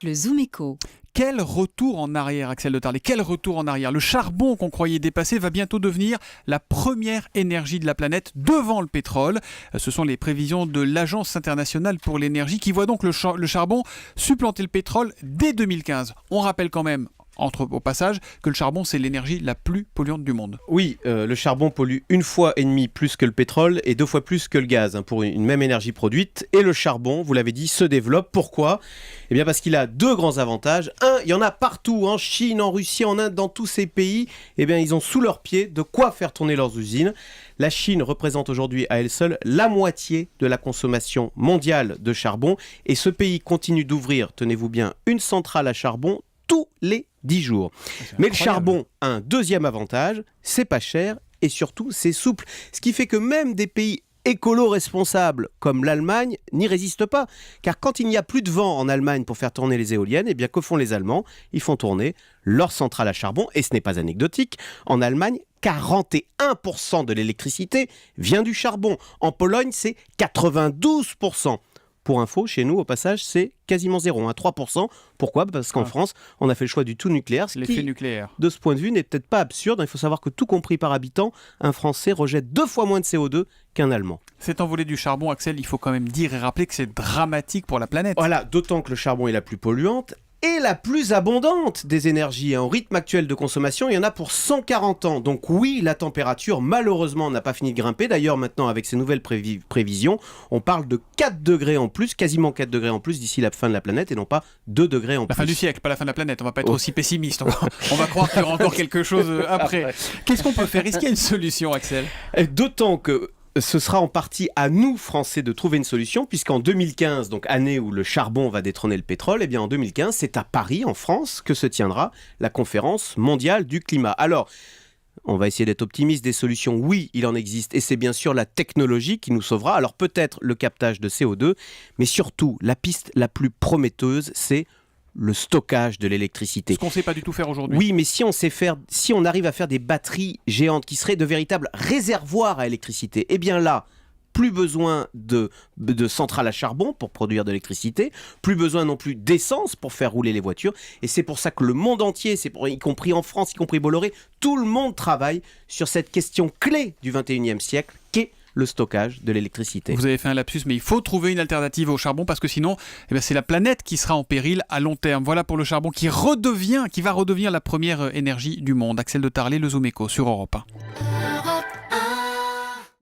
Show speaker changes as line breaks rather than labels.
Le Zoom Echo.
Quel retour en arrière, Axel de Tarlet, quel retour en arrière. Le charbon qu'on croyait dépassé va bientôt devenir la première énergie de la planète devant le pétrole. Ce sont les prévisions de l'Agence internationale pour l'énergie qui voit donc le charbon supplanter le pétrole dès 2015. On rappelle quand même, au passage, que le charbon, c'est l'énergie la plus polluante du monde.
Oui, le charbon pollue 1,5 fois plus que le pétrole et 2 fois plus que le gaz pour une même énergie produite. Et le charbon, vous l'avez dit, se développe. Pourquoi ? Eh bien parce qu'il a deux grands avantages. Un, il y en a partout, en Chine, en Russie, en Inde, dans tous ces pays. Eh bien, ils ont sous leurs pieds de quoi faire tourner leurs usines. La Chine représente aujourd'hui à elle seule la moitié de la consommation mondiale de charbon. Et ce pays continue d'ouvrir, tenez-vous bien, une centrale à charbon tous les 10 jours. Mais le charbon a un deuxième avantage, c'est pas cher et surtout c'est souple. Ce qui fait que même des pays écolo-responsables comme l'Allemagne n'y résistent pas. Car quand il n'y a plus de vent en Allemagne pour faire tourner les éoliennes, eh bien que font les Allemands ? Ils font tourner leur centrale à charbon. Et ce n'est pas anecdotique. En Allemagne, 41% de l'électricité vient du charbon. En Pologne, c'est 92%. Pour info, chez nous, au passage, c'est quasiment zéro, 3%. Pourquoi ? Parce qu'en France, on a fait le choix du tout nucléaire.
L'effet nucléaire.
De ce point de vue, n'est peut-être pas absurde. Il faut savoir que tout compris par habitant, un Français rejette 2 fois moins de CO2 qu'un Allemand.
Cet envolée du charbon, Axel, il faut quand même dire et rappeler que c'est dramatique pour la planète.
Voilà, d'autant que le charbon est la plus polluante et la plus abondante des énergies. Au rythme actuel de consommation, il y en a pour 140 ans. Donc oui, la température, malheureusement, n'a pas fini de grimper. D'ailleurs, maintenant, avec ces nouvelles prévisions, on parle de 4 degrés en plus, quasiment 4 degrés en plus d'ici la fin de la planète et non pas 2 degrés en plus.
La fin du siècle, pas la fin de la planète. On va pas être aussi pessimiste. On va croire qu'il y aura encore quelque chose après. Qu'est-ce qu'on peut faire ? Est-ce qu'il y a une solution, Axel ?
D'autant que ce sera en partie à nous, Français, de trouver une solution, puisqu'en 2015, donc année où le charbon va détrôner le pétrole, eh bien en 2015, c'est à Paris, en France, que se tiendra la conférence mondiale du climat. Alors, on va essayer d'être optimiste, des solutions, oui, il en existe, et c'est bien sûr la technologie qui nous sauvera. Alors peut-être le captage de CO2, mais surtout, la piste la plus prometteuse, c'est le stockage de l'électricité.
Ce qu'on ne sait pas du tout faire aujourd'hui.
Oui, mais si on arrive à faire des batteries géantes qui seraient de véritables réservoirs à électricité, eh bien là, plus besoin de centrales à charbon pour produire de l'électricité, plus besoin non plus d'essence pour faire rouler les voitures. Et c'est pour ça que le monde entier, y compris en France, y compris Bolloré, tout le monde travaille sur cette question clé du 21e siècle, qu'est le stockage de l'électricité.
Vous avez fait un lapsus, mais il faut trouver une alternative au charbon parce que sinon, c'est la planète qui sera en péril à long terme. Voilà pour le charbon qui va redevenir la première énergie du monde. Axel de Tarlet, le Zoom Echo sur Europe 1.